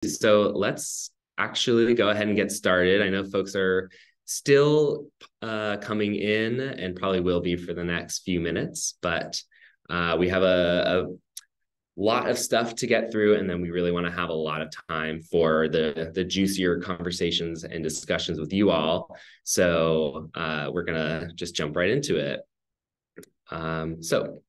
So let's actually go ahead and get started. I know folks are still coming in and probably will be for the next few minutes, but we have a lot of stuff to get through, and then we really want to have a lot of time for the juicier conversations and discussions with you all. So we're gonna just jump right into it. So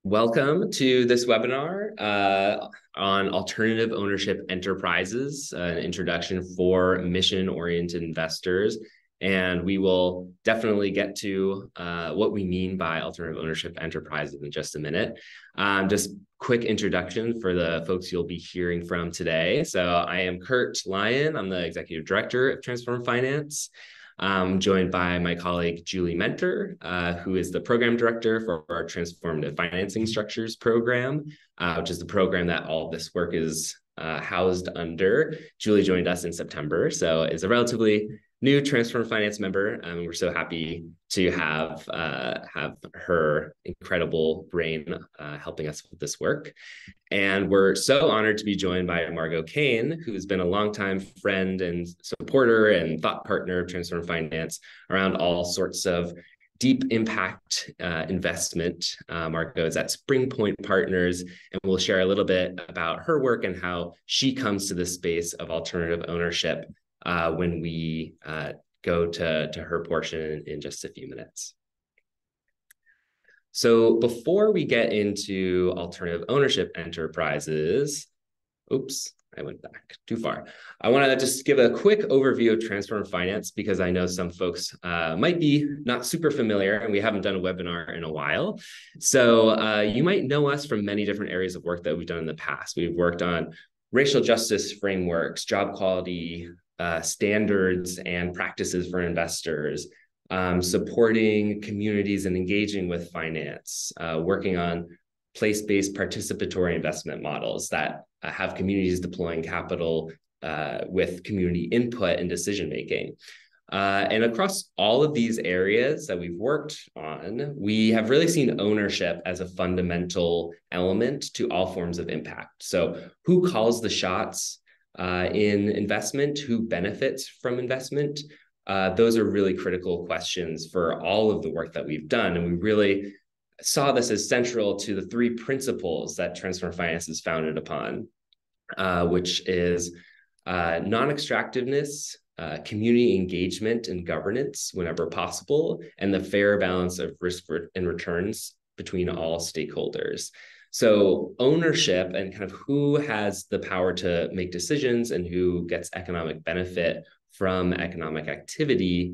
welcome to this webinar on alternative ownership enterprises, an introduction for mission-oriented investors. And we will definitely get to what we mean by alternative ownership enterprises in just a minute. Just quick introduction for the folks you'll be hearing from today. So I am Kurt Lyon. I'm the Executive Director of Transform Finance. I'm joined by my colleague, Julie Mentor, who is the Program Director for our Transformative Financing Structures program, which is the program that all of this work is housed under. Julie joined us in September, so is a relatively new Transform Finance member. We're so happy to have her incredible brain helping us with this work. And we're so honored to be joined by Margot Kane, who's been a longtime friend and supporter and thought partner of Transform Finance around all sorts of deep impact investment. Margot is at Spring Point Partners, and we'll share a little bit about her work and how she comes to the space of alternative ownership when we go to her portion in just a few minutes. So before we get into alternative ownership enterprises, oops, I went back too far. I want to just give a quick overview of Transform Finance because I know some folks might be not super familiar and we haven't done a webinar in a while. So you might know us from many different areas of work that we've done in the past. We've worked on racial justice frameworks, job quality standards and practices for investors, supporting communities and engaging with finance, working on place-based participatory investment models that have communities deploying capital with community input and decision-making. And across all of these areas that we've worked on, we have really seen ownership as a fundamental element to all forms of impact. So who calls the shots in investment? Who benefits from investment? Those are really critical questions for all of the work that we've done. And we really saw this as central to the three principles that Transform Finance is founded upon, which is non-extractiveness, community engagement and governance whenever possible, and the fair balance of risk and returns between all stakeholders. So ownership and kind of who has the power to make decisions and who gets economic benefit from economic activity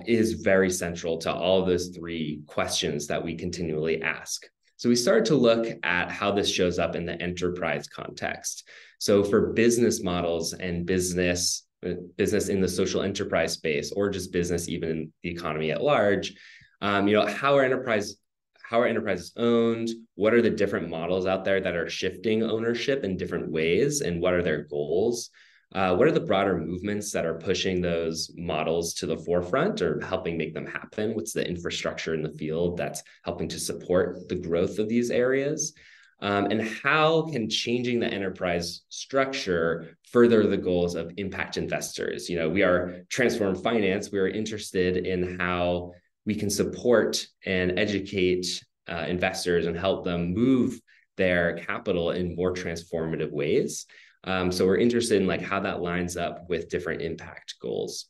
is very central to all of those three questions that we continually ask. So we started to look at how this shows up in the enterprise context. So for business models and business in the social enterprise space, or just business even in the economy at large, how are enterprises owned? What are the different models out there that are shifting ownership in different ways, and what are their goals? What are the broader movements that are pushing those models to the forefront or helping make them happen? What's the infrastructure in the field that's helping to support the growth of these areas? And how can changing the enterprise structure further the goals of impact investors? We are Transform Finance. We are interested in how we can support and educate investors and help them move their capital in more transformative ways. So we're interested in how that lines up with different impact goals.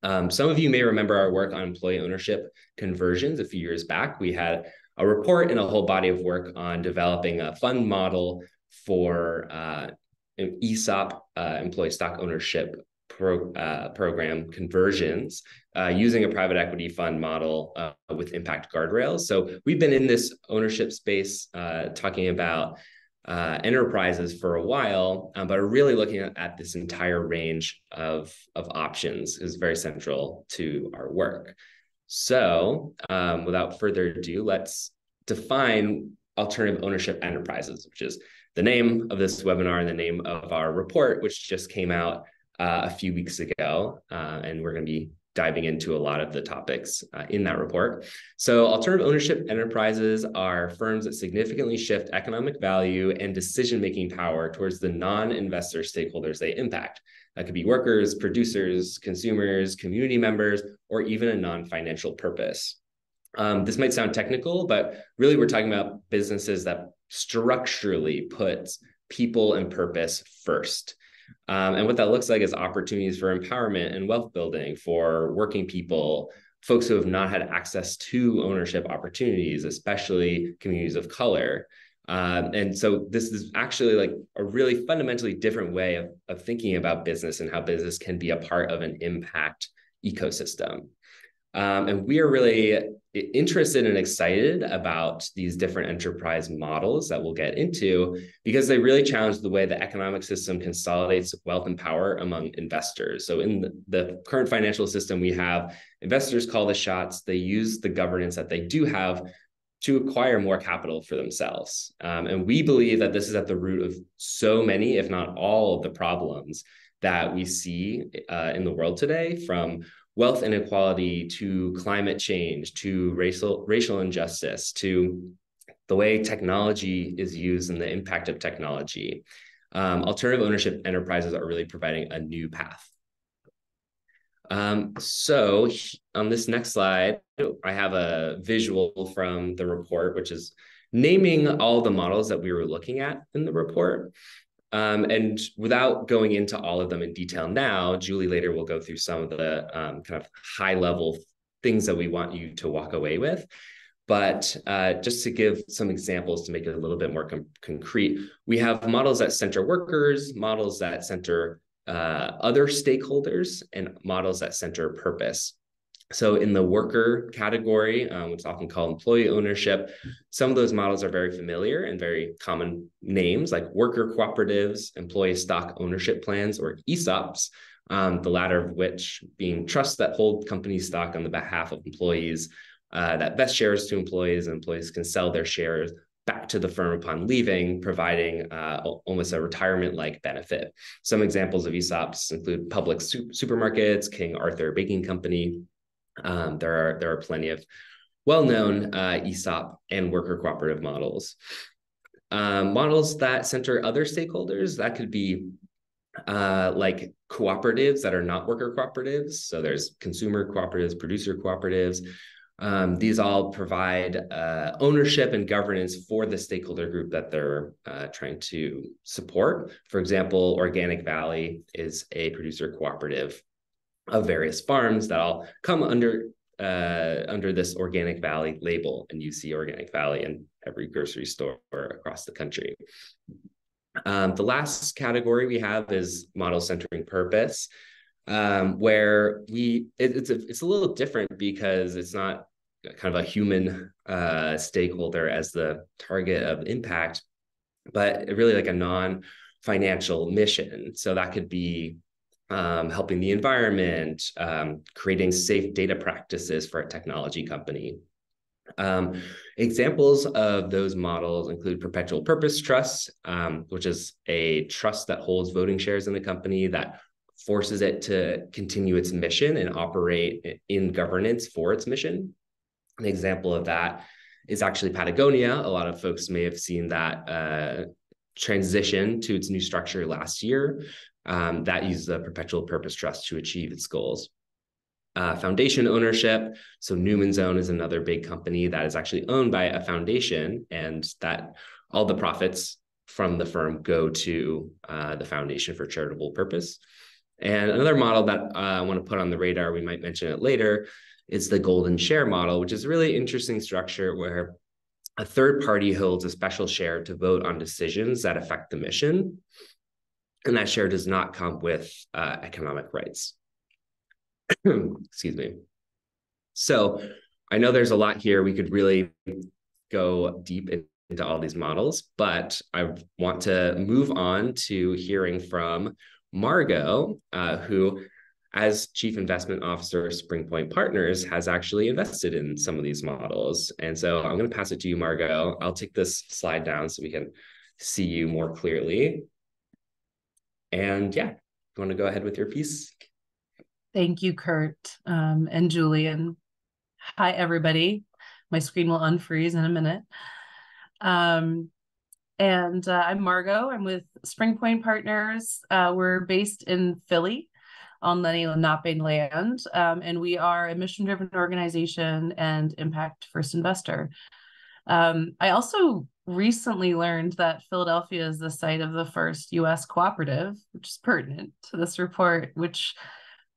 Some of you may remember our work on employee ownership conversions a few years back. We had a report and a whole body of work on developing a fund model for an ESOP, employee stock ownership program conversions using a private equity fund model with impact guardrails. So we've been in this ownership space talking about enterprises for a while, but are really looking at this entire range of options is very central to our work. So without further ado, let's define alternative ownership enterprises, which is the name of this webinar and the name of our report, which just came out a few weeks ago. And we're going to be diving into a lot of the topics in that report. So alternative ownership enterprises are firms that significantly shift economic value and decision-making power towards the non-investor stakeholders they impact. That could be workers, producers, consumers, community members, or even a non-financial purpose. This might sound technical, but really we're talking about businesses that structurally put people and purpose first. And what that looks like is opportunities for empowerment and wealth building for working people, folks who have not had access to ownership opportunities, especially communities of color. And so this is actually like a really fundamentally different way of thinking about business and how business can be a part of an impact ecosystem. And we are really interested and excited about these different enterprise models that we'll get into because they really challenge the way the economic system consolidates wealth and power among investors. So in the current financial system, we have investors call the shots. They use the governance that they do have to acquire more capital for themselves. And we believe that this is at the root of so many, if not all, of the problems that we see in the world today, from wealth inequality to climate change, to racial injustice, to the way technology is used and the impact of technology. Alternative ownership enterprises are really providing a new path. So on this next slide, I have a visual from the report, which is naming all the models that we were looking at in the report. And without going into all of them in detail now, Julie later will go through some of the kind of high level things that we want you to walk away with. But just to give some examples to make it a little bit more concrete, we have models that center workers, models that center other stakeholders, and models that center purpose. So in the worker category, which is often called employee ownership, some of those models are very familiar and very common names like worker cooperatives, employee stock ownership plans, or ESOPs, the latter of which being trusts that hold company stock on the behalf of employees that vest shares to employees, and employees can sell their shares back to the firm upon leaving, providing almost a retirement-like benefit. Some examples of ESOPs include Publix supermarkets, King Arthur Baking Company. There are plenty of well-known ESOP and worker cooperative models. Models that center other stakeholders, that could be like cooperatives that are not worker cooperatives. So there's consumer cooperatives, producer cooperatives. These all provide ownership and governance for the stakeholder group that they're trying to support. For example, Organic Valley is a producer cooperative of various farms that all come under this Organic Valley label, and you see Organic Valley in every grocery store across the country. The last category we have is model centering purpose, where it's a little different because it's not kind of a human stakeholder as the target of impact, but really like a non-financial mission. So that could be helping the environment, creating safe data practices for a technology company. Examples of those models include perpetual purpose trusts, which is a trust that holds voting shares in the company that forces it to continue its mission and operate in governance for its mission. An example of that is actually Patagonia. A lot of folks may have seen that transition to its new structure last year. That uses a perpetual purpose trust to achieve its goals. Foundation ownership. So Newman's Own is another big company that is actually owned by a foundation, and that all the profits from the firm go to the foundation for charitable purpose. And another model that I want to put on the radar, we might mention it later, is the golden share model, which is a really interesting structure where a third party holds a special share to vote on decisions that affect the mission. And that share does not come with economic rights. Excuse me. So I know there's a lot here. We could really go deep into all these models, but I want to move on to hearing from Margot, who, as Chief Investment Officer of Springpoint Partners, has actually invested in some of these models. And so I'm going to pass it to you, Margot. I'll take this slide down so we can see you more clearly. And yeah, you want to go ahead with your piece? Thank you, Kurt, and Julian. Hi, everybody. My screen will unfreeze in a minute. Um, I'm Margot. I'm with Spring Point Partners. We're based in Philly on Lenny Lenape land, and we are a mission-driven organization and impact first investor. I also recently learned that Philadelphia is the site of the first US cooperative, which is pertinent to this report, which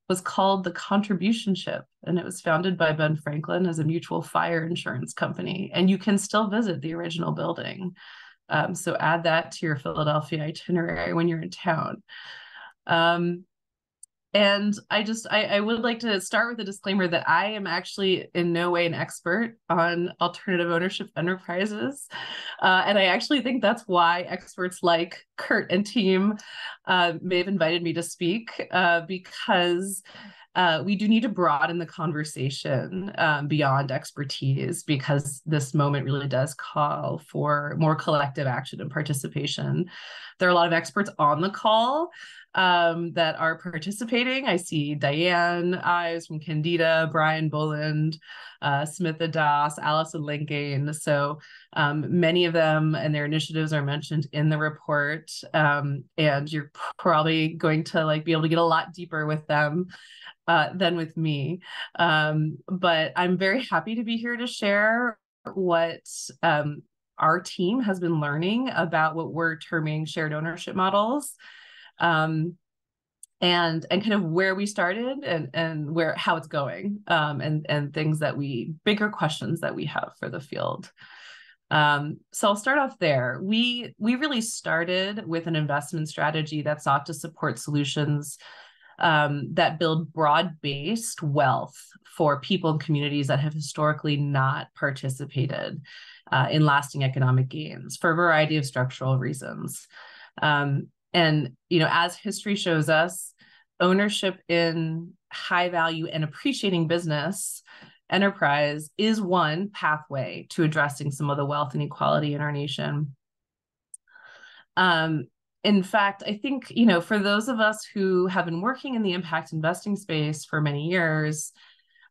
was called the Contribution Ship, and it was founded by Ben Franklin as a mutual fire insurance company. And you can still visit the original building. So add that to your Philadelphia itinerary when you're in town. And I would like to start with a disclaimer that I am actually in no way an expert on alternative ownership enterprises. And I actually think that's why experts like Kurt and team may have invited me to speak, because we do need to broaden the conversation beyond expertise, because this moment really does call for more collective action and participation. There are a lot of experts on the call that are participating. I see Diane Ives from Candida, Brian Boland, Smitha Das, Allison Lincoln. So many of them and their initiatives are mentioned in the report. And you're probably going to be able to get a lot deeper with them than with me. But I'm very happy to be here to share what our team has been learning about what we're terming shared ownership models. And kind of where we started and how it's going, and bigger questions that we have for the field. So I'll start off there. We really started with an investment strategy that sought to support solutions that build broad-based wealth for people and communities that have historically not participated in lasting economic gains for a variety of structural reasons. And as history shows us, ownership in high value and appreciating business enterprise is one pathway to addressing some of the wealth inequality in our nation. In fact, I think, for those of us who have been working in the impact investing space for many years,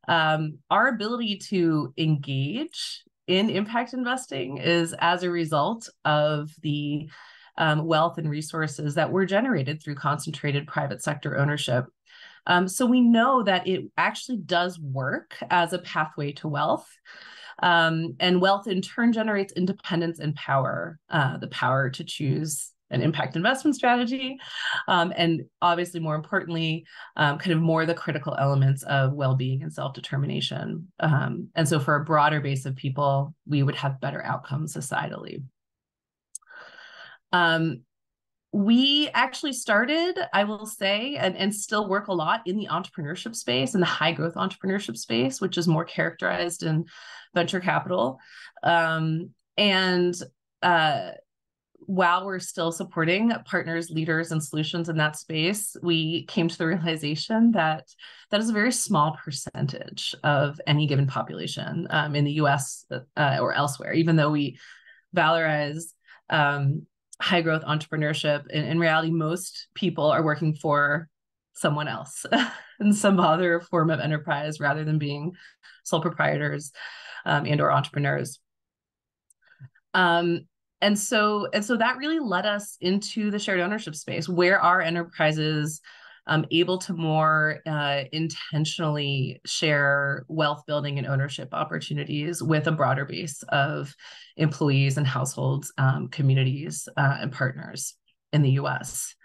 our ability to engage in impact investing is as a result of the wealth and resources that were generated through concentrated private sector ownership. So we know that it actually does work as a pathway to wealth. And wealth in turn generates independence and power, the power to choose an impact investment strategy, and obviously more importantly, kind of more the critical elements of well-being and self-determination. And so for a broader base of people, we would have better outcomes societally. We actually started, I will say, and still work a lot in the entrepreneurship space, in the high growth entrepreneurship space, which is more characterized in venture capital. While we're still supporting partners, leaders, and solutions in that space, we came to the realization that that is a very small percentage of any given population in the US or elsewhere. Even though we valorize high growth entrepreneurship, in reality, most people are working for someone else in some other form of enterprise rather than being sole proprietors and or entrepreneurs. And so that really led us into the shared ownership space, where our enterprises able to more intentionally share wealth building and ownership opportunities with a broader base of employees and households, communities, and partners in the US.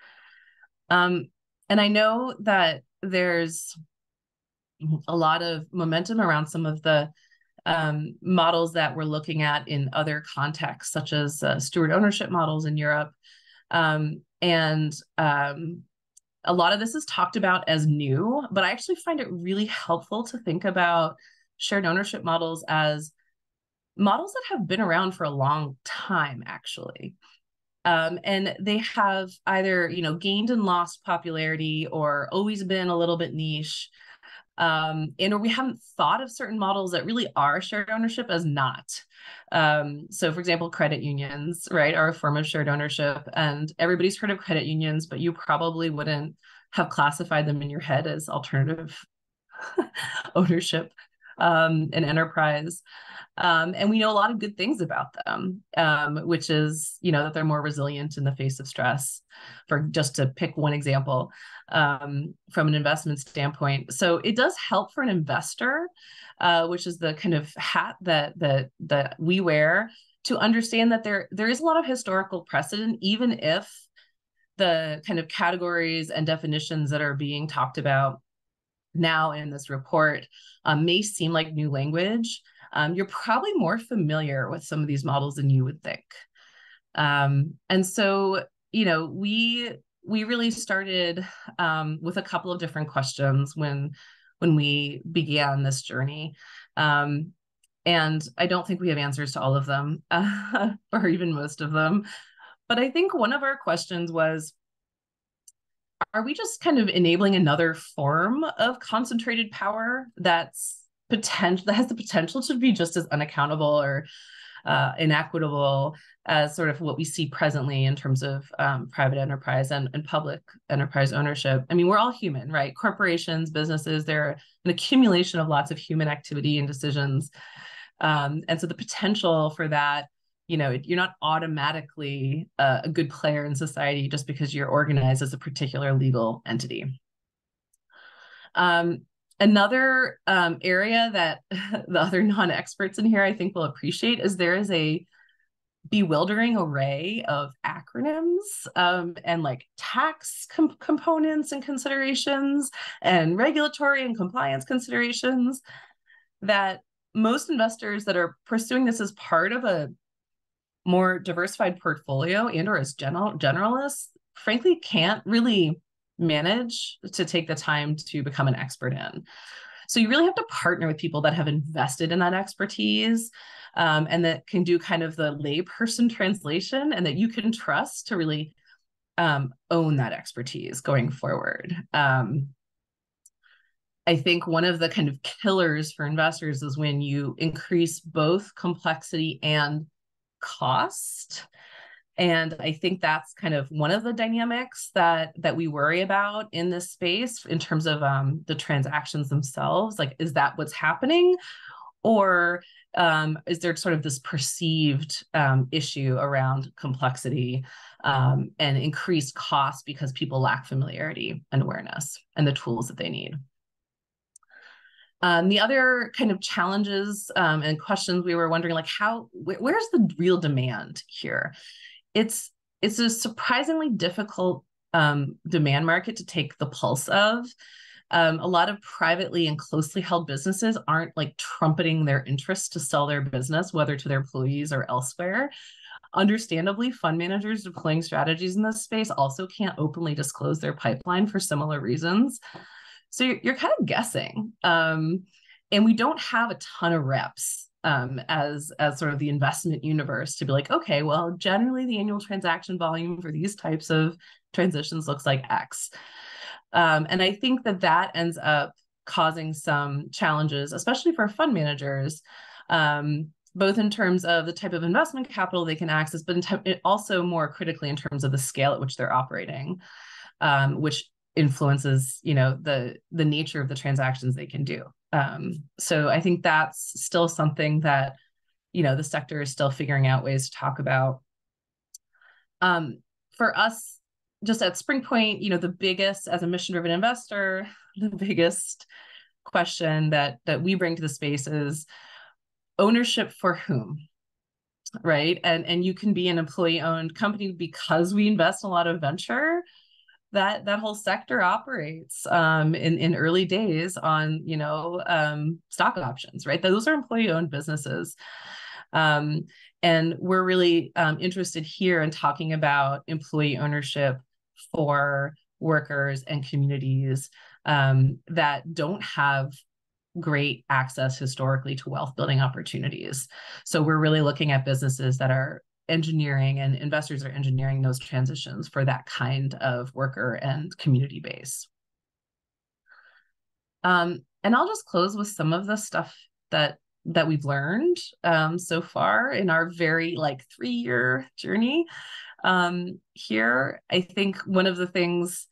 And I know that there's a lot of momentum around some of the models that we're looking at in other contexts, such as steward ownership models in Europe. A lot of this is talked about as new, but I actually find it really helpful to think about shared ownership models as models that have been around for a long time, actually. And they have either, gained and lost popularity or always been a little bit niche. Or we haven't thought of certain models that really are shared ownership as not. So for example, credit unions, right, are a form of shared ownership, and everybody's heard of credit unions, but you probably wouldn't have classified them in your head as alternative ownership and enterprise. And we know a lot of good things about them, which is, that they're more resilient in the face of stress, for just to pick one example, from an investment standpoint. So it does help for an investor, which is the kind of hat that we wear, to understand that there is a lot of historical precedent, even if the kind of categories and definitions that are being talked about now in this report may seem like new language. You're probably more familiar with some of these models than you would think. And so, we really started with a couple of different questions when we began this journey. And I don't think we have answers to all of them, or even most of them. But I think one of our questions was, are we just kind of enabling another form of concentrated power that has the potential to be just as unaccountable or inequitable as sort of what we see presently in terms of private enterprise and public enterprise ownership? I mean, we're all human, right? Corporations, businesses, they're an accumulation of lots of human activity and decisions. And so the potential for that, you're not automatically a good player in society just because you're organized as a particular legal entity. Another area that the other non-experts in here, I think, will appreciate is there is a bewildering array of acronyms and like tax components and considerations and regulatory and compliance considerations that most investors that are pursuing this as part of a more diversified portfolio and or as generalists, frankly, can't really manage to take the time to become an expert in. So you really have to partner with people that have invested in that expertise, and that can do kind of the layperson translation, and that you can trust to really own that expertise going forward. I think one of the kind of killers for investors is when you increase both complexity and cost. And I think that's kind of one of the dynamics that we worry about in this space in terms of the transactions themselves. Like, is that what's happening? Or is there sort of this perceived issue around complexity and increased cost because people lack familiarity and awareness and the tools that they need? The other kind of challenges and questions we were wondering, like, where's the real demand here? It's a surprisingly difficult demand market to take the pulse of. A lot of privately and closely held businesses aren't like trumpeting their interest to sell their business, whether to their employees or elsewhere. Understandably, fund managers deploying strategies in this space also can't openly disclose their pipeline for similar reasons. So you're kind of guessing. And we don't have a ton of reps as sort of the investment universe to be like, okay, well, generally the annual transaction volume for these types of transitions looks like X. And I think that ends up causing some challenges, especially for fund managers, both in terms of the type of investment capital they can access, but also more critically in terms of the scale at which they're operating, which influences, the nature of the transactions they can do. So I think that's still something that, the sector is still figuring out ways to talk about. For us, just at Spring Point, the biggest, as a mission-driven investor, the biggest question that we bring to the space is ownership for whom, right? And you can be an employee-owned company because we invest in a lot of venture. That whole sector operates in early days on stock options, right? Those are employee-owned businesses, and we're really interested here in talking about employee ownership for workers and communities that don't have great access historically to wealth building opportunities. So we're really looking at businesses that are engineering, and investors are engineering those transitions for that kind of worker and community base. And I'll just close with some of the stuff that we've learned so far in our very 3-year journey here. I think one of the things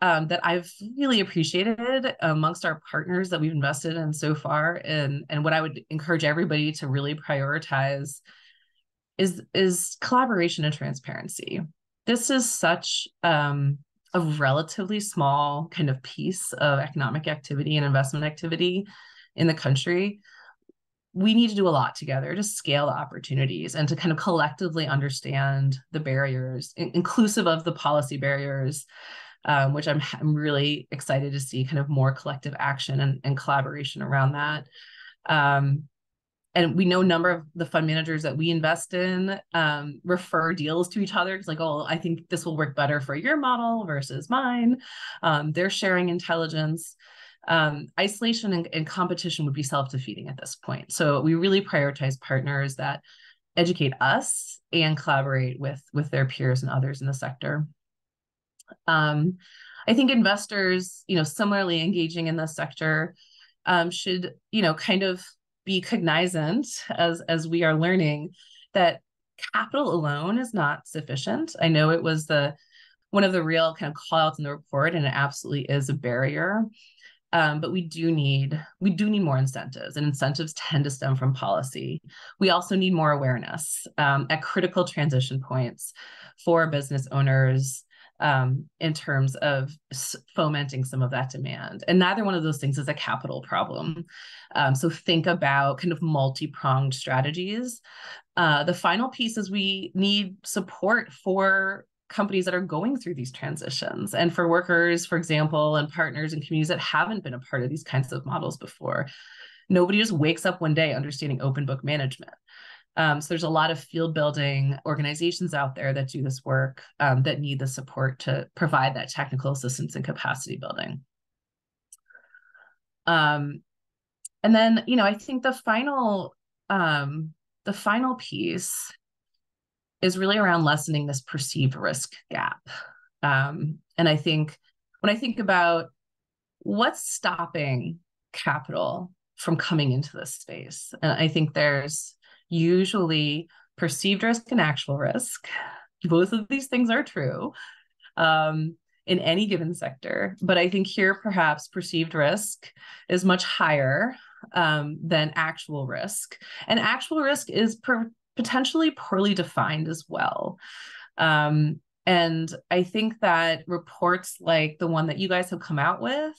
that I've really appreciated amongst our partners that we've invested in so far, and what I would encourage everybody to really prioritize is collaboration and transparency. This is such a relatively small kind of piece of economic activity and investment activity in the country. We need to do a lot together to scale the opportunities and to kind of collectively understand the barriers, inclusive of the policy barriers, which I'm really excited to see kind of more collective action and collaboration around that. And we know a number of the fund managers that we invest in refer deals to each other. It's like, oh, I think this will work better for your model versus mine. They're sharing intelligence. Isolation and competition would be self-defeating at this point. So we really prioritize partners that educate us and collaborate with their peers and others in the sector. I think investors, similarly engaging in this sector, should, kind of be cognizant as we are learning that capital alone is not sufficient. I know it was one of the real kind of call outs in the report, and it absolutely is a barrier. But we do need more incentives, and incentives tend to stem from policy. We also need more awareness at critical transition points for business owners in terms of fomenting some of that demand. And neither one of those things is a capital problem. So think about kind of multi-pronged strategies. The final piece is we need support for companies that are going through these transitions, and for workers, for example, and partners and communities that haven't been a part of these kinds of models before. Nobody just wakes up one day understanding open book management. So there's a lot of field building organizations out there that do this work that need the support to provide that technical assistance and capacity building. And then, I think the final piece is really around lessening this perceived risk gap. And I think when I think about what's stopping capital from coming into this space, and I think there's usually perceived risk and actual risk. Both of these things are true in any given sector. But I think here, perhaps perceived risk is much higher than actual risk. And actual risk is potentially poorly defined as well. And I think that reports like the one that you guys have come out with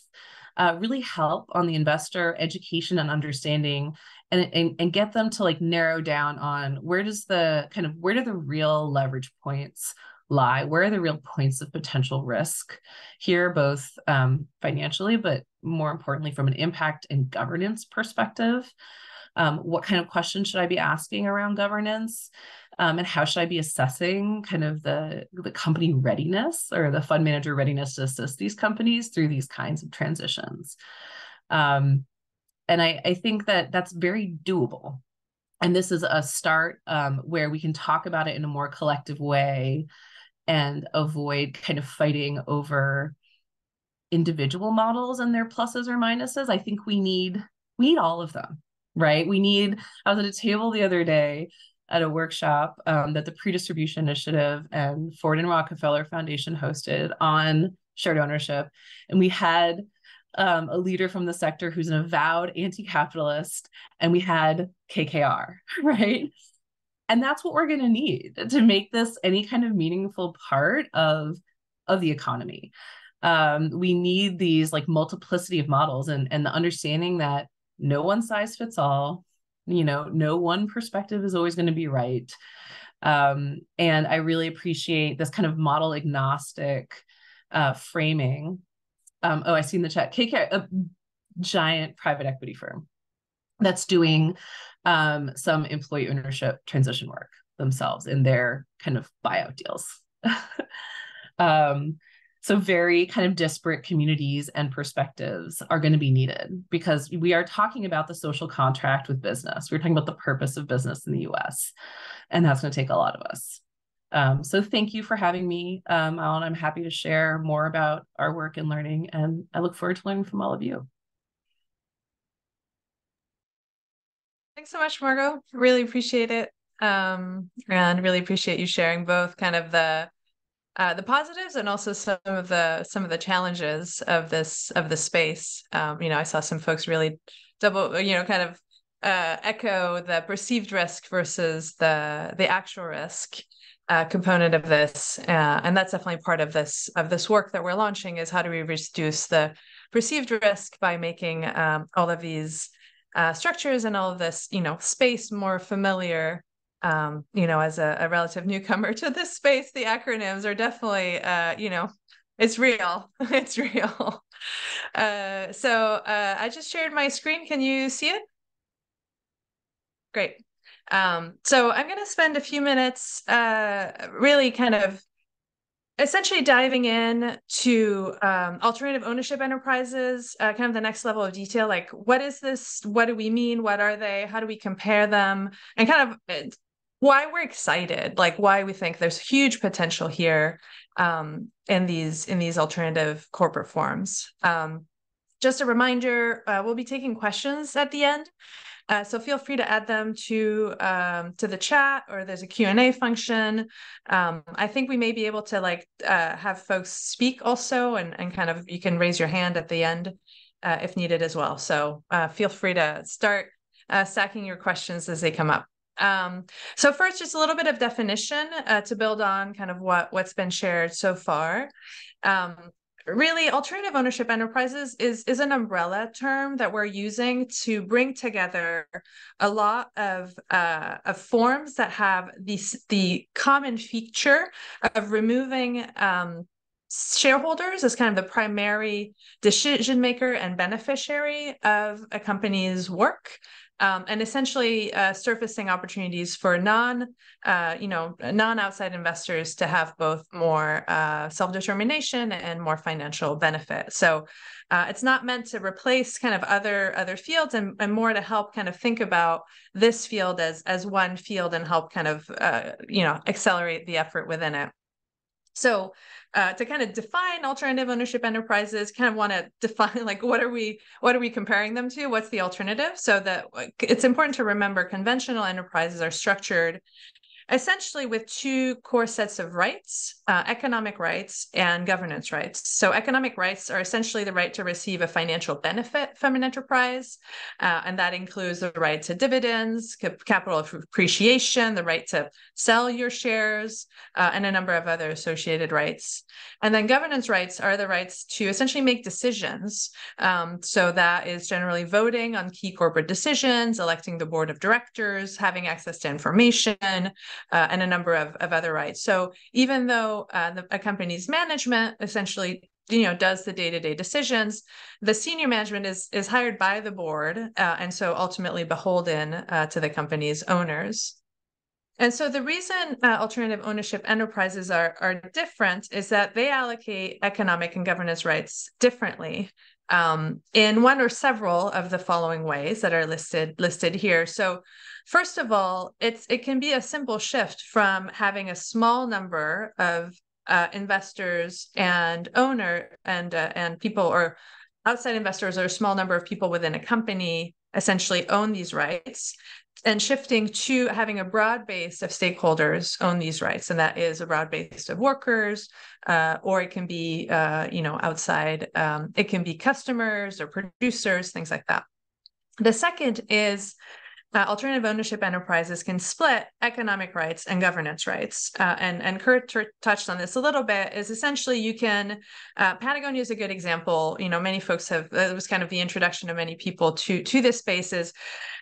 really help on the investor education and understanding, and get them to like narrow down on where do the real leverage points lie? Where are the real points of potential risk here, both financially, but more importantly, from an impact and governance perspective? What kind of questions should I be asking around governance? And how should I be assessing kind of the company readiness or the fund manager readiness to assist these companies through these kinds of transitions? And I think that that's very doable. And this is a start where we can talk about it in a more collective way and avoid kind of fighting over individual models and their pluses or minuses. I think we need all of them, right? I was at a table the other day at a workshop that the Pre-Distribution Initiative and Ford and Rockefeller Foundation hosted on shared ownership. And we had a leader from the sector who's an avowed anti-capitalist, and we had KKR, right? And that's what we're going to need to make this any kind of meaningful part of the economy. We need these like multiplicity of models and the understanding that no one size fits all. No one perspective is always going to be right. And I really appreciate this kind of model agnostic framing. I see in the chat, KKR, a giant private equity firm that's doing some employee ownership transition work themselves in their kind of buyout deals. So very kind of disparate communities and perspectives are going to be needed, because we are talking about the social contract with business. We're talking about the purpose of business in the US, and that's going to take a lot of us. So thank you for having me, Alan. I'm happy to share more about our work and learning, and I look forward to learning from all of you. Thanks so much, Margot. Really appreciate it. And really appreciate you sharing both kind of the the positives and also some of the challenges of the space. I saw some folks really kind of echo the perceived risk versus the actual risk component of this, and that's definitely part of this work that we're launching, is how do we reduce the perceived risk by making all of these structures and all of this space more familiar. As a relative newcomer to this space, the acronyms are definitely it's real. It's real. So I just shared my screen. Can you see it? Great. So I'm going to spend a few minutes really kind of essentially diving in to alternative ownership enterprises, kind of the next level of detail, like what is this? What do we mean? What are they? How do we compare them? And kind of why we're excited, like why we think there's huge potential here in these alternative corporate forms. Just a reminder, we'll be taking questions at the end. So feel free to add them to the chat, or there's a Q&A function. I think we may be able to have folks speak also, and kind of you can raise your hand at the end if needed as well. So feel free to start stacking your questions as they come up. So first, just a little bit of definition to build on kind of what's been shared so far. Really, alternative ownership enterprises is an umbrella term that we're using to bring together a lot of forms that have the common feature of removing shareholders as kind of the primary decision maker and beneficiary of a company's work. And essentially surfacing opportunities for non-outside investors to have both more self-determination and more financial benefit. So it's not meant to replace kind of other fields, and more to help kind of think about this field as one field and help kind of accelerate the effort within it. So to kind of define alternative ownership enterprises, kind of want to define what are we comparing them to? What's the alternative? So that it's important to remember conventional enterprises are structured essentially with two core sets of rights, economic rights and governance rights. So economic rights are essentially the right to receive a financial benefit from an enterprise, and that includes the right to dividends, capital appreciation, the right to sell your shares, and a number of other associated rights. And then governance rights are the rights to essentially make decisions. So that is generally voting on key corporate decisions, electing the board of directors, having access to information, and a number of other rights. So even though a company's management essentially does the day-to-day decisions, the senior management is hired by the board, and so ultimately beholden to the company's owners. And so the reason alternative ownership enterprises are different is that they allocate economic and governance rights differently in one or several of the following ways that are listed here. So first of all, it can be a simple shift from having a small number of investors and people, or outside investors, or a small number of people within a company essentially own these rights, and shifting to having a broad base of stakeholders own these rights. And that is a broad base of workers, or it can be, outside, it can be customers or producers, things like that. The second is alternative ownership enterprises can split economic rights and governance rights. And Kurt touched on this a little bit, is essentially you can, Patagonia is a good example. Many folks it was kind of the introduction of many people to this space. Is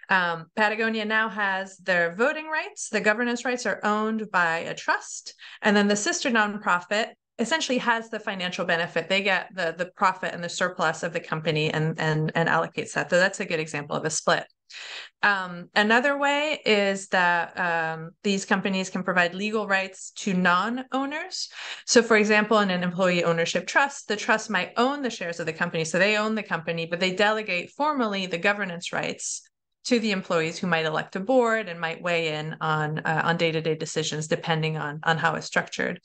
Patagonia now has their voting rights. The governance rights are owned by a trust. And then the sister nonprofit essentially has the financial benefit. They get the profit and the surplus of the company and allocates that. So that's a good example of a split. Another way is that these companies can provide legal rights to non-owners. So for example, in an employee ownership trust, the trust might own the shares of the company. So they own the company, but they delegate formally the governance rights to the employees, who might elect a board and might weigh in on day-to-day decisions, depending on how it's structured.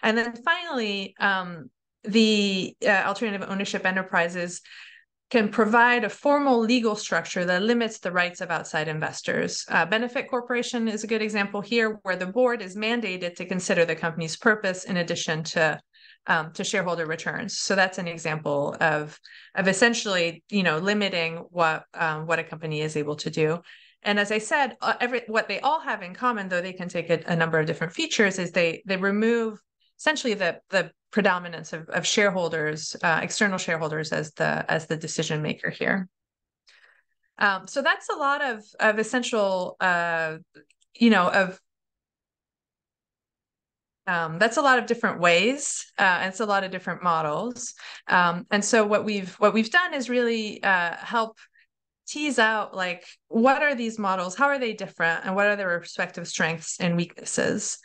And then finally, the alternative ownership enterprises can provide a formal legal structure that limits the rights of outside investors. Benefit corporation is a good example here, where the board is mandated to consider the company's purpose in addition to shareholder returns. So that's an example of essentially, limiting what a company is able to do. And as I said, what they all have in common, though they can take a number of different features, is they remove essentially the predominance of shareholders, external shareholders as the decision maker here. So that's a lot of essential, that's a lot of different ways. It's a lot of different models. And so what we've done is really help tease out, like, what are these models? How are they different? And what are their respective strengths and weaknesses?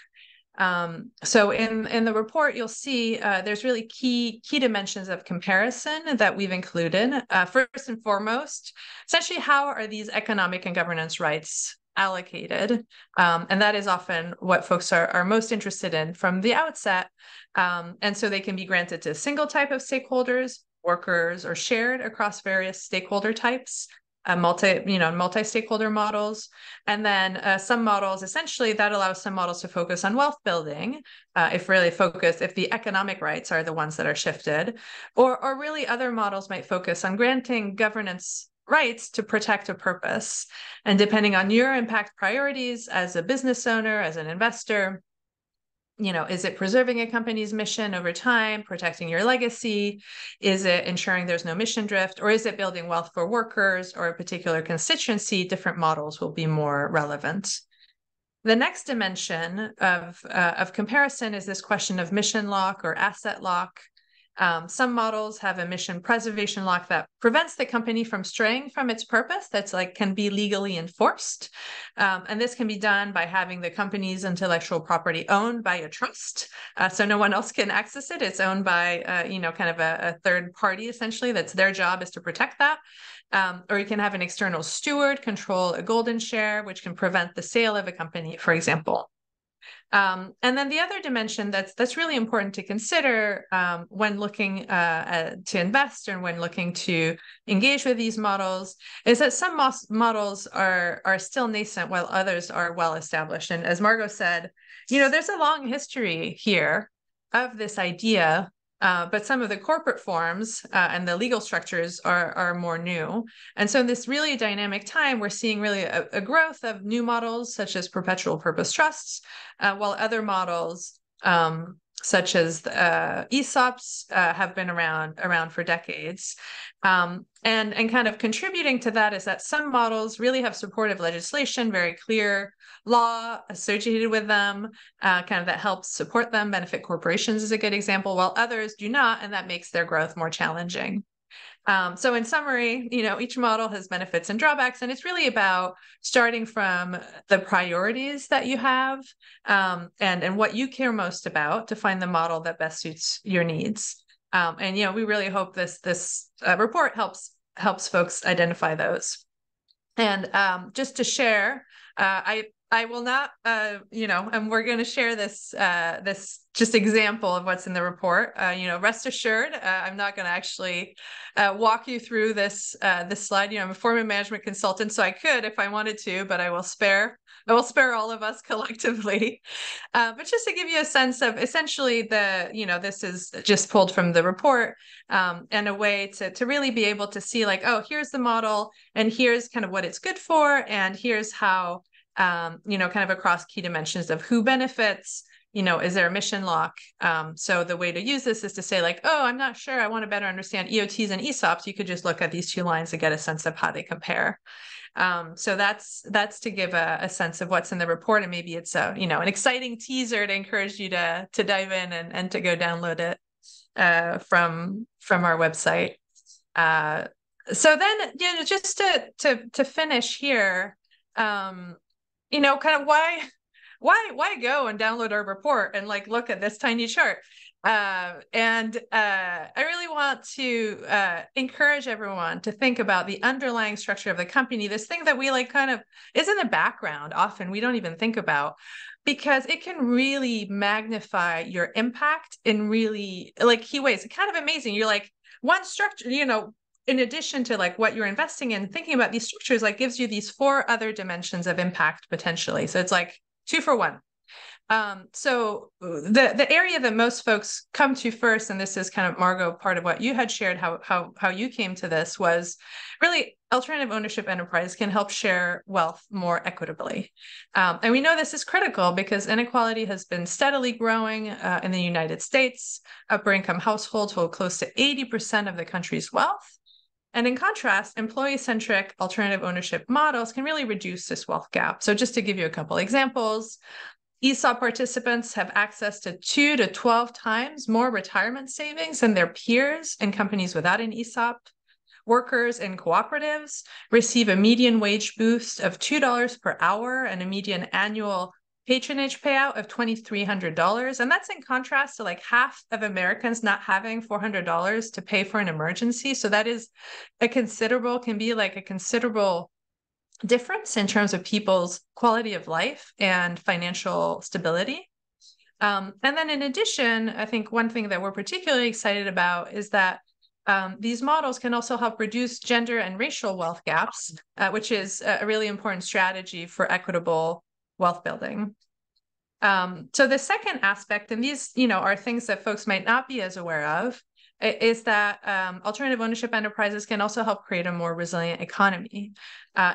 So in the report, you'll see there's really key dimensions of comparison that we've included. First and foremost, essentially, how are these economic and governance rights allocated? And that is often what folks are most interested in from the outset. And so they can be granted to a single type of stakeholders, workers, or shared across various stakeholder types. Multi-stakeholder models. And then some models, essentially, that allows some models to focus on wealth building, if the economic rights are the ones that are shifted, or really other models might focus on granting governance rights to protect a purpose. And depending on your impact priorities as a business owner, as an investor, is it preserving a company's mission over time, protecting your legacy? Is it ensuring there's no mission drift? Or is it building wealth for workers or a particular constituency? Different models will be more relevant. The next dimension of comparison is this question of mission lock or asset lock. Some models have a mission preservation lock that prevents the company from straying from its purpose, that's can be legally enforced. And this can be done by having the company's intellectual property owned by a trust. So no one else can access it. It's owned by, kind of a third party, essentially, that's their job is to protect that. Or you can have an external steward control a golden share, which can prevent the sale of a company, for example. And then the other dimension that's really important to consider when looking to invest and when looking to engage with these models is that some models are still nascent while others are well established. And as Margot said, there's a long history here of this idea. But some of the corporate forms and the legal structures are more new. And so in this really dynamic time, we're seeing really a growth of new models such as perpetual purpose trusts, while other models such as ESOPs have been around for decades. And kind of contributing to that is that some models really have supportive legislation, very clear law associated with them, kind of that helps support them. Benefit corporations is a good example, while others do not, and that makes their growth more challenging. So in summary, each model has benefits and drawbacks, and it's really about starting from the priorities that you have and what you care most about to find the model that best suits your needs. And we really hope this report helps folks identify those. And just to share, I will not, and we're going to share this just example of what's in the report. Rest assured, I'm not going to actually walk you through this slide. I'm a former management consultant, so I could if I wanted to, but I will spare all of us collectively. But just to give you a sense of essentially this is just pulled from the report and a way to really be able to see like, oh, here's the model and here's kind of what it's good for. And here's how, kind of across key dimensions of who benefits, is there a mission lock? So the way to use this is to say like, oh, I'm not sure, I want to better understand EOTs and ESOPs. You could just look at these two lines to get a sense of how they compare. So that's to give a sense of what's in the report, and maybe it's an exciting teaser to encourage you to dive in and to go download it from our website. So then, just to finish here, kind of why go and download our report and like look at this tiny chart? And I really want to encourage everyone to think about the underlying structure of the company, this thing that we like kind of is in the background often we don't even think about, because it can really magnify your impact in really like key ways. It's kind of amazing. You're like one structure, in addition to like what you're investing in, thinking about these structures like gives you these 4 other dimensions of impact potentially. So it's like 2 for 1. So the area that most folks come to first, and this is kind of, Margot, part of what you had shared, how you came to this, was really alternative ownership enterprise can help share wealth more equitably. And we know this is critical because inequality has been steadily growing in the United States. Upper income households hold close to 80% of the country's wealth. And in contrast, employee-centric alternative ownership models can really reduce this wealth gap. So just to give you a couple examples, ESOP participants have access to 2 to 12 times more retirement savings than their peers in companies without an ESOP. Workers in cooperatives receive a median wage boost of $2 per hour and a median annual patronage payout of $2,300. And that's in contrast to like half of Americans not having $400 to pay for an emergency. So that is can be like a considerable difference in terms of people's quality of life and financial stability. And then in addition, I think one thing that we're particularly excited about is that these models can also help reduce gender and racial wealth gaps, which is a really important strategy for equitable wealth building. So the second aspect, and these, are things that folks might not be as aware of, is that alternative ownership enterprises can also help create a more resilient economy.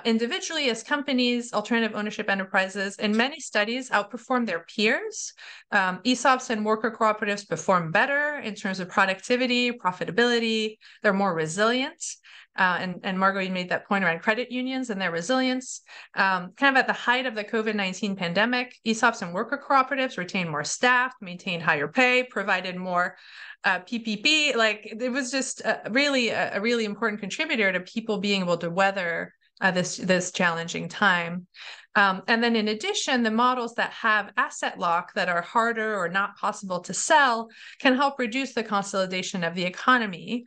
Individually, as companies, alternative ownership enterprises, in many studies, outperform their peers. ESOPs and worker cooperatives perform better in terms of productivity, profitability. They're more resilient. And Margot, you made that point around credit unions and their resilience. Kind of at the height of the COVID-19 pandemic, ESOPs and worker cooperatives retained more staff, maintained higher pay, provided more PPP. Like it was just really a really important contributor to people being able to weather this challenging time. And then in addition, the models that have asset lock that are harder or not possible to sell can help reduce the consolidation of the economy,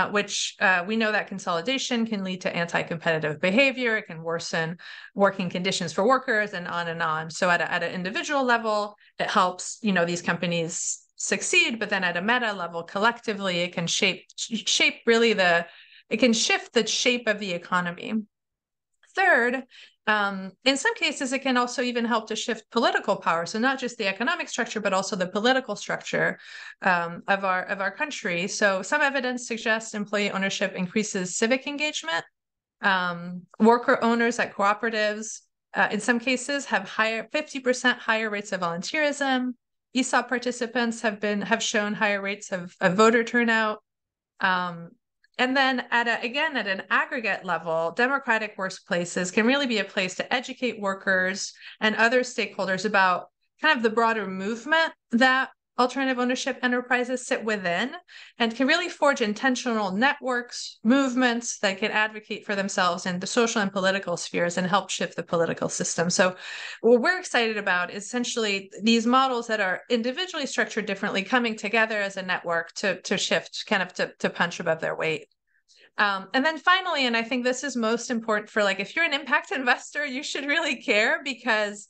which we know that consolidation can lead to anti-competitive behavior. It can worsen working conditions for workers and on and on. So at an individual level, it helps, these companies succeed, but then at a meta level, collectively, it can it can shift the shape of the economy. Third, in some cases, it can also even help to shift political power. So not just the economic structure, but also the political structure of our country. So some evidence suggests employee ownership increases civic engagement. Worker owners at cooperatives, in some cases, have 50% higher rates of volunteerism. ESOP participants have shown higher rates of voter turnout. And then at an aggregate level, democratic workplaces can really be a place to educate workers and other stakeholders about kind of the broader movement that alternative ownership enterprises sit within, and can really forge intentional networks, movements that can advocate for themselves in the social and political spheres and help shift the political system. So what we're excited about is essentially these models that are individually structured differently coming together as a network to shift, kind of to punch above their weight. And then finally, and I think this is most important for if you're an impact investor, you should really care, because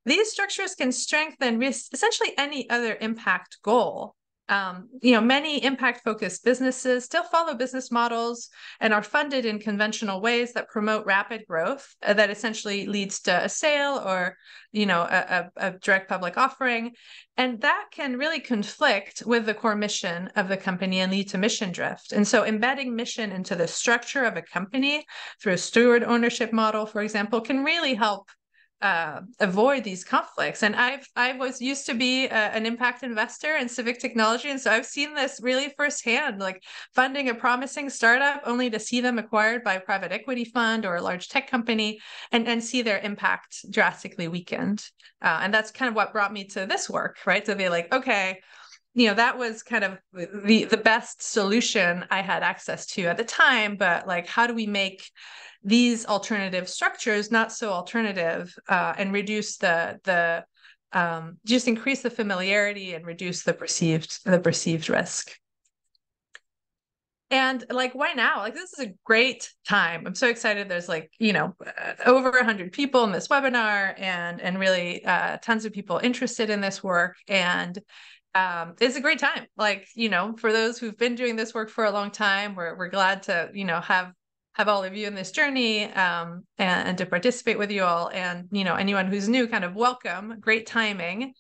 these structures can strengthen essentially any other impact goal. Many impact-focused businesses still follow business models and are funded in conventional ways that promote rapid growth that essentially leads to a sale or, a direct public offering. And that can really conflict with the core mission of the company and lead to mission drift. And so embedding mission into the structure of a company through a steward ownership model, for example, can really help avoid these conflicts. And I was used to be an impact investor in civic technology, and so I've seen this really firsthand, funding a promising startup only to see them acquired by a private equity fund or a large tech company, and see their impact drastically weakened. And that's kind of what brought me to this work, right? To be okay, that was kind of the best solution I had access to at the time, but how do we make these alternative structures not so alternative, and reduce just increase the familiarity and reduce the perceived risk. And why now? This is a great time. I'm so excited. There's over 100 people in this webinar, and really tons of people interested in this work. And it's a great time. Like, for those who've been doing this work for a long time, we're glad to, have all of you in this journey, and to participate with you all. And, anyone who's new, kind of welcome, great timing.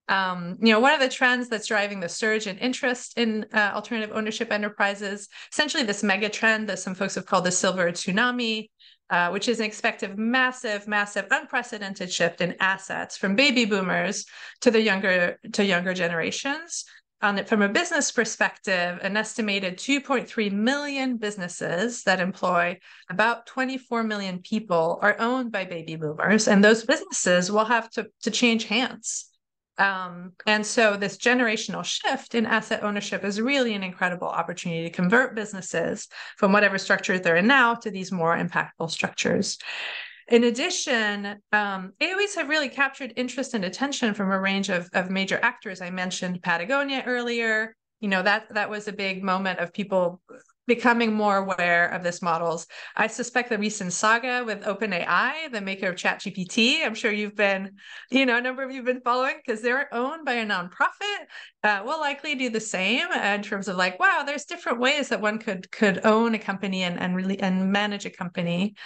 One of the trends that's driving the surge in interest in alternative ownership enterprises, essentially this mega trend that some folks have called the silver tsunami, which is an expected massive, unprecedented shift in assets from baby boomers to younger generations. From a business perspective, an estimated 2.3 million businesses that employ about 24 million people are owned by baby boomers, and those businesses will have to change hands. And so this generational shift in asset ownership is really an incredible opportunity to convert businesses from whatever structures they're in now to these more impactful structures. In addition, AOEs have really captured interest and attention from a range of major actors. I mentioned Patagonia earlier. That was a big moment of people becoming more aware of this models. I suspect the recent saga with OpenAI, the maker of ChatGPT, I'm sure you've been, a number of you have been following, because they're owned by a nonprofit, will likely do the same in terms of like, wow, there's different ways that one could own a company and manage a company.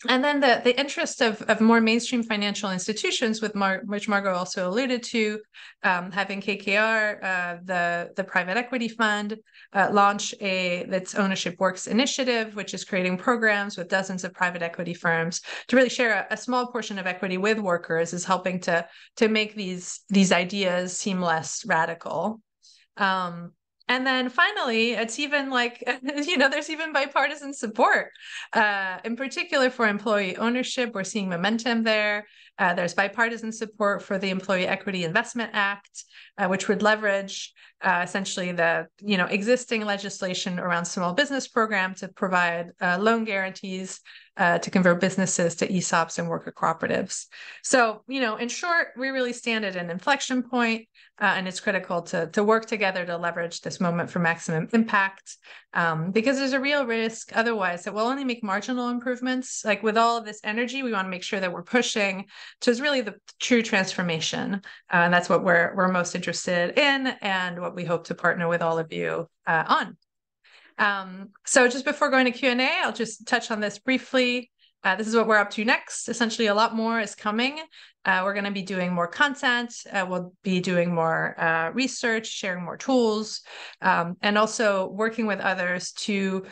And then the interest of more mainstream financial institutions, which Margot also alluded to, having KKR, the private equity fund, launch its Ownership Works initiative, which is creating programs with dozens of private equity firms to really share a small portion of equity with workers, is helping to make these ideas seem less radical. And then finally, it's even like, there's even bipartisan support, in particular for employee ownership. We're seeing momentum there. There's bipartisan support for the Employee Equity Investment Act, which would leverage essentially the existing legislation around small business program to provide loan guarantees to convert businesses to ESOPs and worker cooperatives. So, in short, we really stand at an inflection point, and it's critical to work together to leverage this moment for maximum impact, because there's a real risk otherwise that we'll only make marginal improvements. Like with all of this energy, we want to make sure that we're pushing to really the true transformation, and that's what we're most interested in, and what we hope to partner with all of you on. So just before going to Q&A, I'll just touch on this briefly. This is what we're up to next. Essentially, a lot more is coming. We're going to be doing more content. We'll be doing more research, sharing more tools, and also working with others to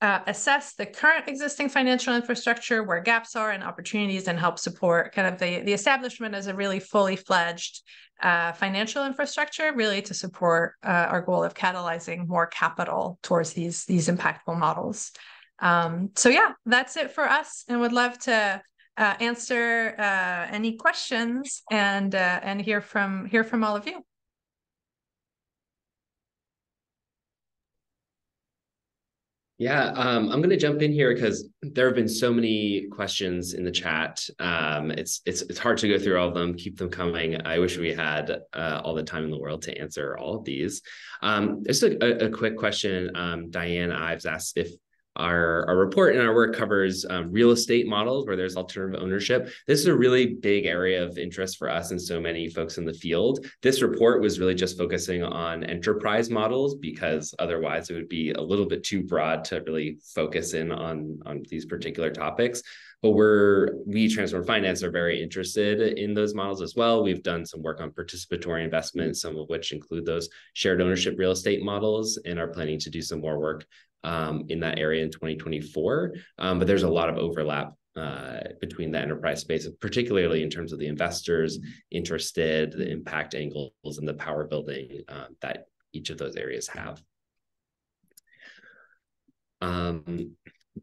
assess the current existing financial infrastructure, where gaps are and opportunities, and help support kind of the establishment as a really fully fledged financial infrastructure, really to support our goal of catalyzing more capital towards these impactful models. So yeah, that's it for us, and would love to answer any questions and hear from all of you. Yeah, I'm going to jump in here because there have been so many questions in the chat. It's hard to go through all of them. Keep them coming. I wish we had all the time in the world to answer all of these. Just a quick question. Diane Ives asked if our report and our work covers real estate models where there's alternative ownership. This is a really big area of interest for us and so many folks in the field. This report was really just focusing on enterprise models, because otherwise it would be a little bit too broad to really focus in on these particular topics. But we Transform Finance are very interested in those models as well. We've done some work on participatory investment, some of which include those shared ownership real estate models, and are planning to do some more work in that area in 2024. But there's a lot of overlap between the enterprise space, particularly in terms of the investors interested, the impact angles, and the power building that each of those areas have.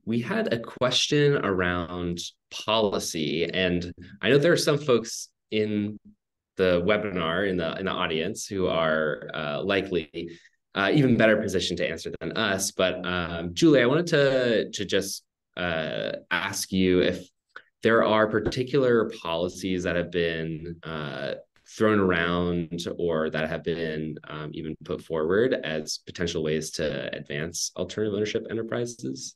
We had a question around policy, and I know there are some folks in the webinar, in the audience, who are likely even better positioned to answer than us. But Julie, I wanted to just ask you if there are particular policies that have been thrown around or that have been even put forward as potential ways to advance alternative ownership enterprises.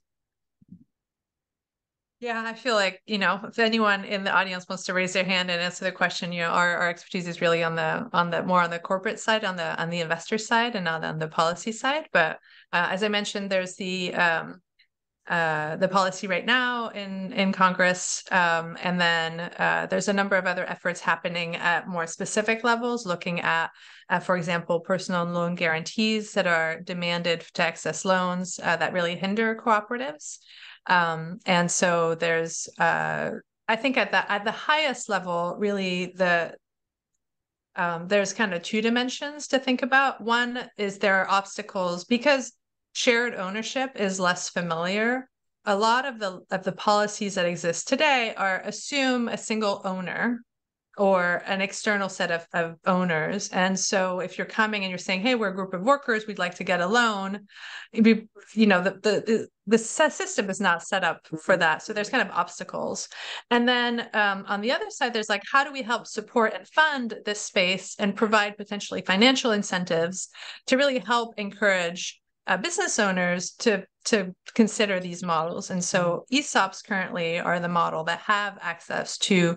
Yeah, I feel like, if anyone in the audience wants to raise their hand and answer the question, our expertise is really on the more on the corporate side, on the investor side, and not on the policy side. But as I mentioned, there's the policy right now in Congress, and then there's a number of other efforts happening at more specific levels, looking at, for example, personal loan guarantees that are demanded to access loans that really hinder cooperatives. And so there's, I think at the highest level, really there's kind of two dimensions to think about. One is there are obstacles because shared ownership is less familiar. A lot of the policies that exist today assume a single owner or an external set of owners. And so if you're coming and you're saying, hey, we're a group of workers, we'd like to get a loan, the system is not set up for that. So there's kind of obstacles. And then on the other side, there's like, how do we help support and fund this space and provide potentially financial incentives to really help encourage business owners to consider these models? And so ESOPs currently are the model that have access to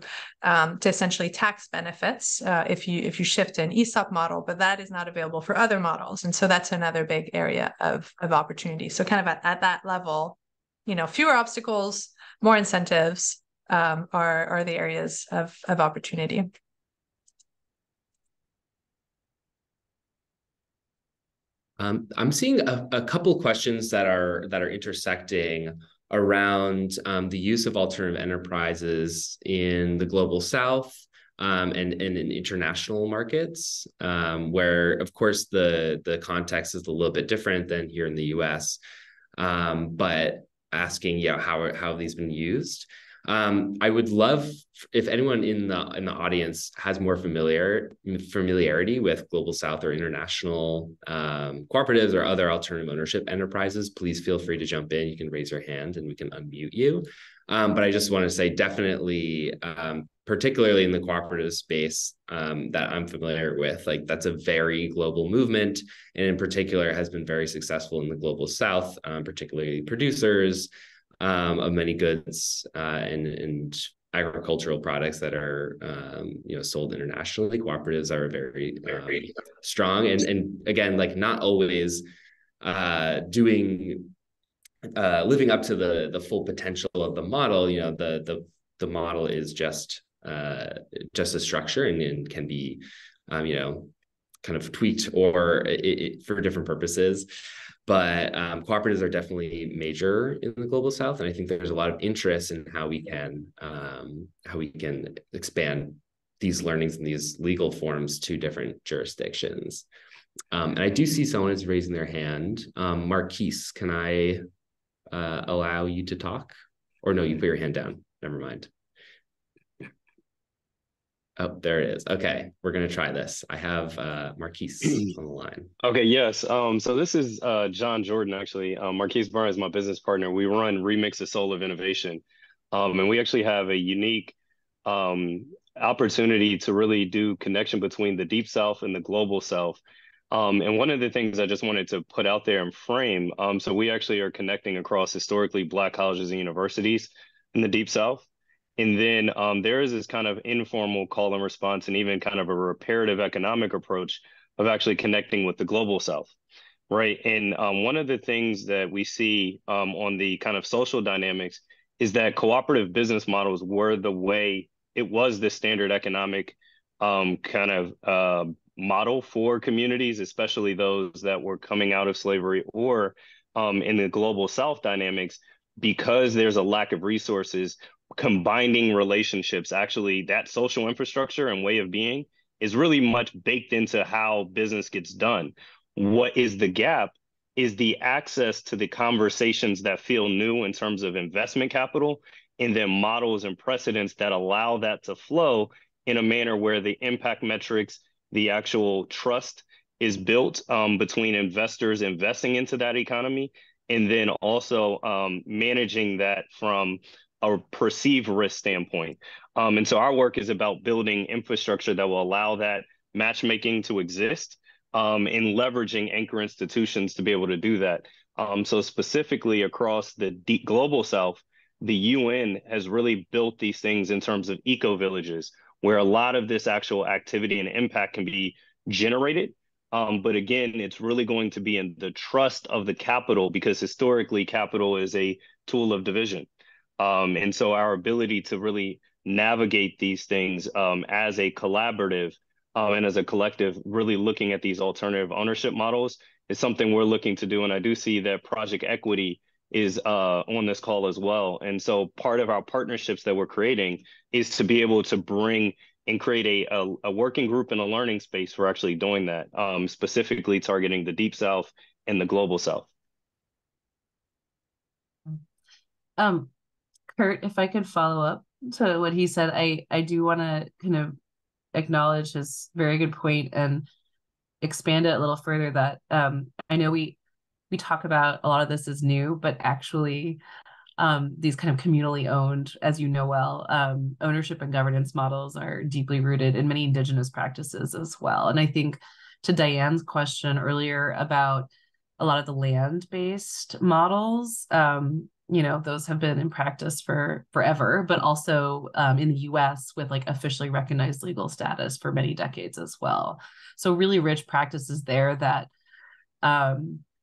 essentially tax benefits if you shift an ESOP model, but that is not available for other models. And so that's another big area of opportunity. So kind of at that level, fewer obstacles, more incentives are the areas of opportunity. I'm seeing a couple questions that are intersecting around the use of alternative enterprises in the global South and in international markets, where of course the context is a little bit different than here in the U.S. But asking, how have these been used? I would love if anyone in the audience has more familiarity with global South or international cooperatives or other alternative ownership enterprises. Please feel free to jump in. You can raise your hand and we can unmute you. But I just want to say definitely, particularly in the cooperative space that I'm familiar with, like that's a very global movement, and in particular has been very successful in the global South, particularly producers of many goods and agricultural products that are sold internationally. Cooperatives are very strong, and again, like not always living up to the full potential of the model. The model is just a structure and can be kind of tweaked or for different purposes. But cooperatives are definitely major in the global South, and I think there's a lot of interest in how we can expand these learnings and these legal forms to different jurisdictions. And I do see someone is raising their hand. Marquise, can I allow you to talk? Or no, you put your hand down. Never mind. Oh, there it is. Okay, we're going to try this. I have Marquise on the line. Okay, yes. So this is John Jordan, actually. Marquise Byrne is my business partner. We run Remix the Soul of Innovation. And we actually have a unique opportunity to really do connection between the Deep South and the Global South. And one of the things I just wanted to put out there and frame, so we actually are connecting across historically Black colleges and universities in the Deep South. And then there is this kind of informal call and response and even kind of a reparative economic approach of actually connecting with the global South, right? And one of the things that we see on the kind of social dynamics is that cooperative business models were the way, it was the standard economic kind of model for communities, especially those that were coming out of slavery or in the global South dynamics, because there's a lack of resources. Combining relationships, actually that social infrastructure and way of being is really much baked into how business gets done. What is the gap is the access to the conversations that feel new in terms of investment capital, and then models and precedents that allow that to flow in a manner where the impact metrics, the actual trust is built between investors investing into that economy, and then also managing that from a perceived risk standpoint. And so our work is about building infrastructure that will allow that matchmaking to exist and leveraging anchor institutions to be able to do that. So specifically across the global South, the UN has really built these things in terms of eco villages, where a lot of this actual activity and impact can be generated. But again, it's really going to be in the trust of the capital, because historically capital is a tool of division. And so our ability to really navigate these things as a collaborative and as a collective, really looking at these alternative ownership models is something we're looking to do. And I do see that Project Equity is on this call as well. And so part of our partnerships that we're creating is to be able to bring and create a working group and a learning space for actually doing that, specifically targeting the Deep South and the Global South. Kurt, if I could follow up to what he said, I do want to kind of acknowledge his very good point and expand it a little further, that I know we talk about a lot of this is new, but actually these kind of communally owned, as you know well, ownership and governance models are deeply rooted in many indigenous practices as well. And I think to Diane's question earlier about a lot of the land-based models, those have been in practice for forever, but also in the US with like officially recognized legal status for many decades as well. So really rich practices there that,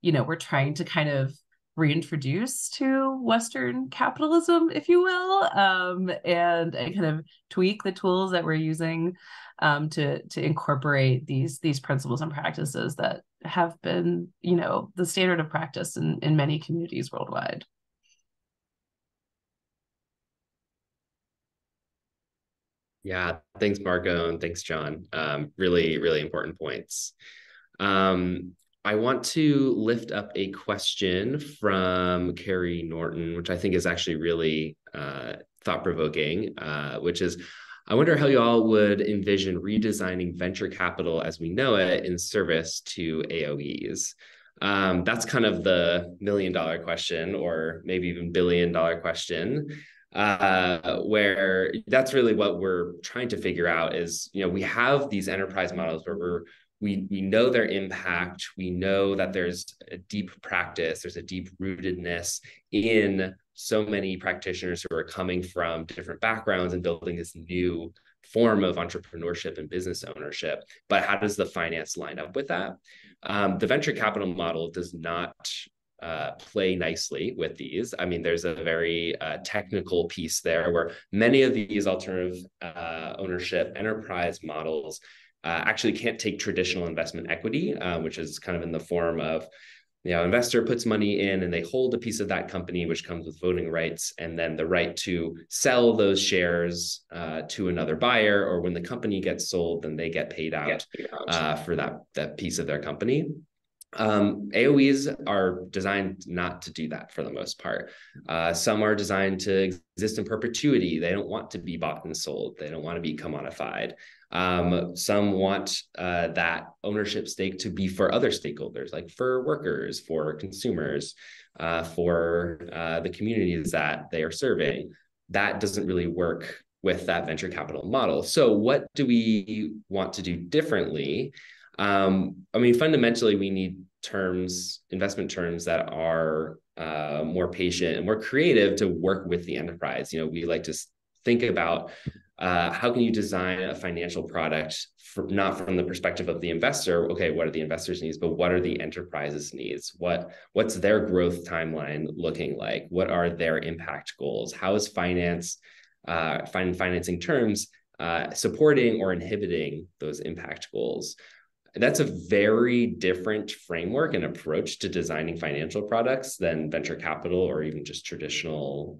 we're trying to kind of reintroduce to Western capitalism, if you will, and kind of tweak the tools that we're using to incorporate these principles and practices that have been, the standard of practice in many communities worldwide. Yeah, thanks, Margot, and thanks, John. Really, really important points. I want to lift up a question from Carrie Norton, which I think is actually really thought-provoking, which is, I wonder how you all would envision redesigning venture capital as we know it in service to AOEs. That's kind of the million-dollar question, or maybe even billion-dollar question, where that's really what we're trying to figure out is, we have these enterprise models where we know their impact. We know that there's a deep practice, there's a deep rootedness in so many practitioners who are coming from different backgrounds and building this new form of entrepreneurship and business ownership. But how does the finance line up with that? The venture capital model does not play nicely with these. I mean, there's a very technical piece there where many of these alternative ownership enterprise models actually can't take traditional investment equity, which is kind of in the form of, investor puts money in and they hold a piece of that company, which comes with voting rights, and then the right to sell those shares to another buyer, or when the company gets sold, then they get paid out for that piece of their company. AOEs are designed not to do that for the most part. Some are designed to exist in perpetuity. They don't want to be bought and sold. They don't want to be commodified. Some want that ownership stake to be for other stakeholders, like for workers, for consumers, for the communities that they are serving. That doesn't really work with that venture capital model. So what do we want to do differently? Fundamentally, we need investment terms that are more patient and more creative to work with the enterprise. We like to think about how can you design a financial product not from the perspective of the investor, okay, what are the investors' needs, but what are the enterprise's needs? What's their growth timeline looking like? What are their impact goals? How is financing terms supporting or inhibiting those impact goals? That's a very different framework and approach to designing financial products than venture capital or even just traditional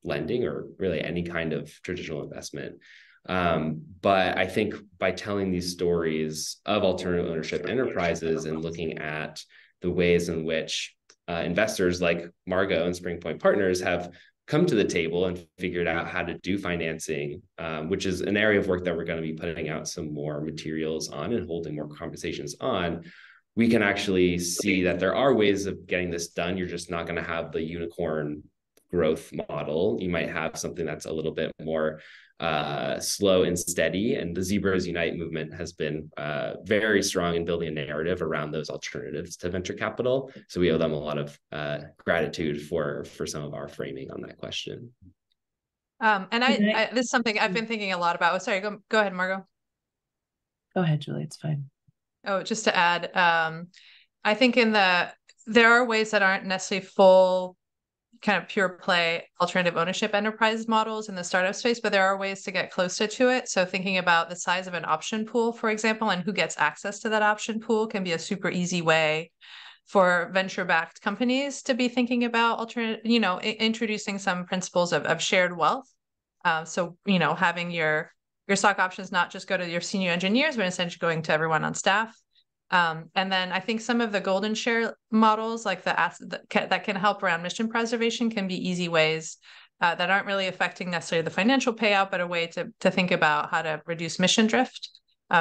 lending, or really any kind of traditional investment. But I think by telling these stories of alternative ownership enterprises and looking at the ways in which investors like Margot and Spring Point Partners have come to the table and figured out how to do financing, which is an area of work that we're going to be putting out some more materials on and holding more conversations on, we can actually see that there are ways of getting this done. You're just not going to have the unicorn growth model. You might have something that's a little bit more slow and steady. And the Zebras Unite movement has been very strong in building a narrative around those alternatives to venture capital. So we owe them a lot of gratitude for some of our framing on that question. And I this is something I've been thinking a lot about. Oh, sorry, go ahead, Margot. Go ahead, Julie. It's fine. Oh, just to add, I think there are ways that aren't necessarily full kind of pure play alternative ownership enterprise models in the startup space, but there are ways to get closer to it. So thinking about the size of an option pool, for example, and who gets access to that option pool can be a super easy way for venture-backed companies to be thinking about introducing some principles of shared wealth. So, having your stock options not just go to your senior engineers, but essentially going to everyone on staff. And then I think some of the golden share models, like that can help around mission preservation, can be easy ways that aren't really affecting necessarily the financial payout, but a way to think about how to reduce mission drift.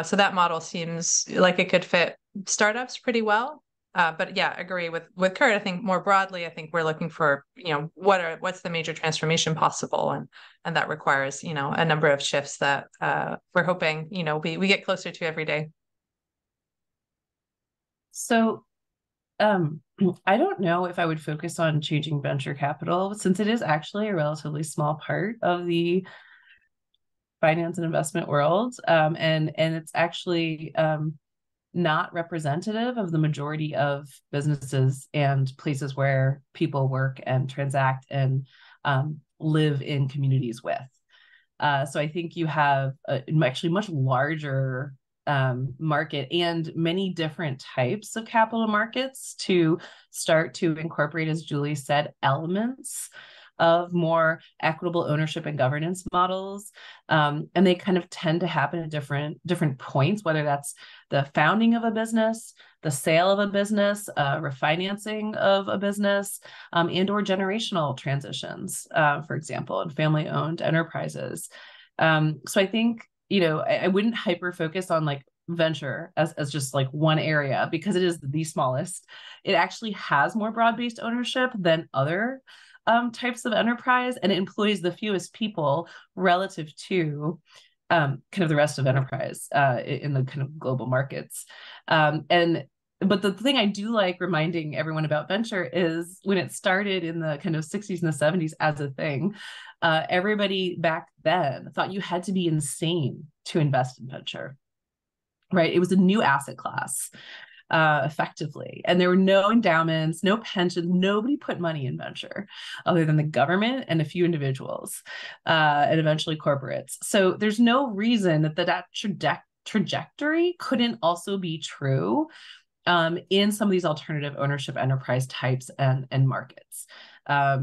So that model seems like it could fit startups pretty well. But yeah, agree with Kurt. I think more broadly, I think we're looking for, what's the major transformation possible, and that requires, a number of shifts that we're hoping, we get closer to every day. So I don't know if I would focus on changing venture capital, since it is actually a relatively small part of the finance and investment world. And it's actually not representative of the majority of businesses and places where people work and transact and live in communities with. So I think you have actually much larger market and many different types of capital markets to start to incorporate, as Julie said, elements of more equitable ownership and governance models. And they kind of tend to happen at different points, whether that's the founding of a business, the sale of a business, refinancing of a business, and or generational transitions, for example, in family-owned enterprises. So I think, I wouldn't hyper focus on like venture as just like one area, because it is the smallest. It actually has more broad-based ownership than other types of enterprise, and it employs the fewest people relative to kind of the rest of enterprise in the kind of global markets. But the thing I do like reminding everyone about venture is when it started in the kind of 60s and the 70s as a thing, everybody back then thought you had to be insane to invest in venture, right? It was a new asset class. Effectively. And there were no endowments, no pensions, nobody put money in venture other than the government and a few individuals and eventually corporates. So there's no reason that trajectory couldn't also be true in some of these alternative ownership enterprise types and markets. I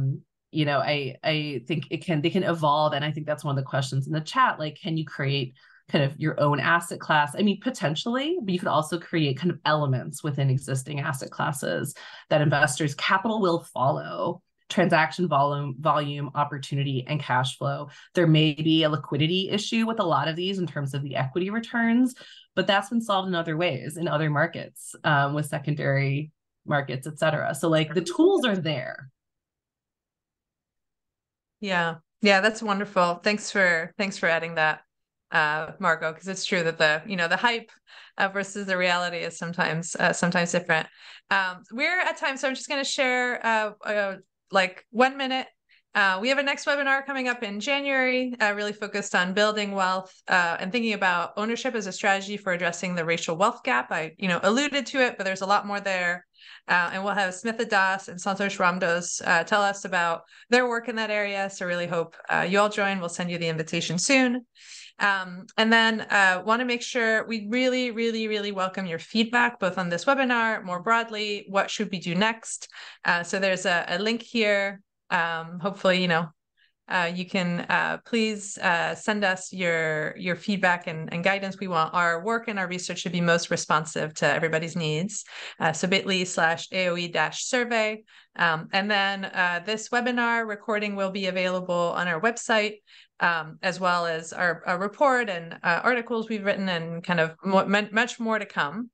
think they can evolve. And I think that's one of the questions in the chat, like, can you create kind of your own asset class? I mean, potentially, but you could also create kind of elements within existing asset classes that investors' capital will follow: transaction volume, opportunity, and cash flow. There may be a liquidity issue with a lot of these in terms of the equity returns, but that's been solved in other ways, in other markets, with secondary markets, et cetera. So like the tools are there. Yeah, that's wonderful. Thanks for adding that, Margot, because it's true that the hype versus the reality is sometimes different. We're at time, so I'm just going to share like 1 minute. We have a next webinar coming up in January, really focused on building wealth and thinking about ownership as a strategy for addressing the racial wealth gap. I alluded to it, but there's a lot more there. And we'll have Smitha Das and Santosh Ramdos tell us about their work in that area. So really hope you all join. We'll send you the invitation soon. And then want to make sure we really, really, really welcome your feedback, both on this webinar, more broadly, what should we do next? So there's a link here. Hopefully, you can please send us your feedback and guidance. We want our work and our research to be most responsive to everybody's needs. So bit.ly/AOE-survey. And then this webinar recording will be available on our website, as well as our report and articles we've written, and kind of much more to come.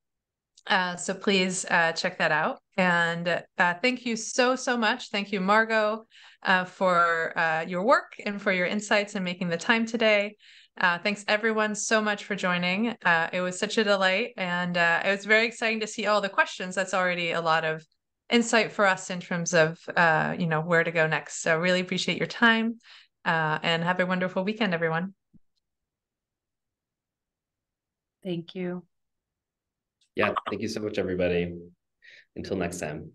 So please check that out. And thank you so much. Thank you, Margot, for your work and for your insights and making the time today. Thanks everyone so much for joining. It was such a delight, and it was very exciting to see all the questions. That's already a lot of insight for us in terms of where to go next. So really appreciate your time, and have a wonderful weekend, everyone. Thank you. Yeah, thank you so much, everybody. Until next time.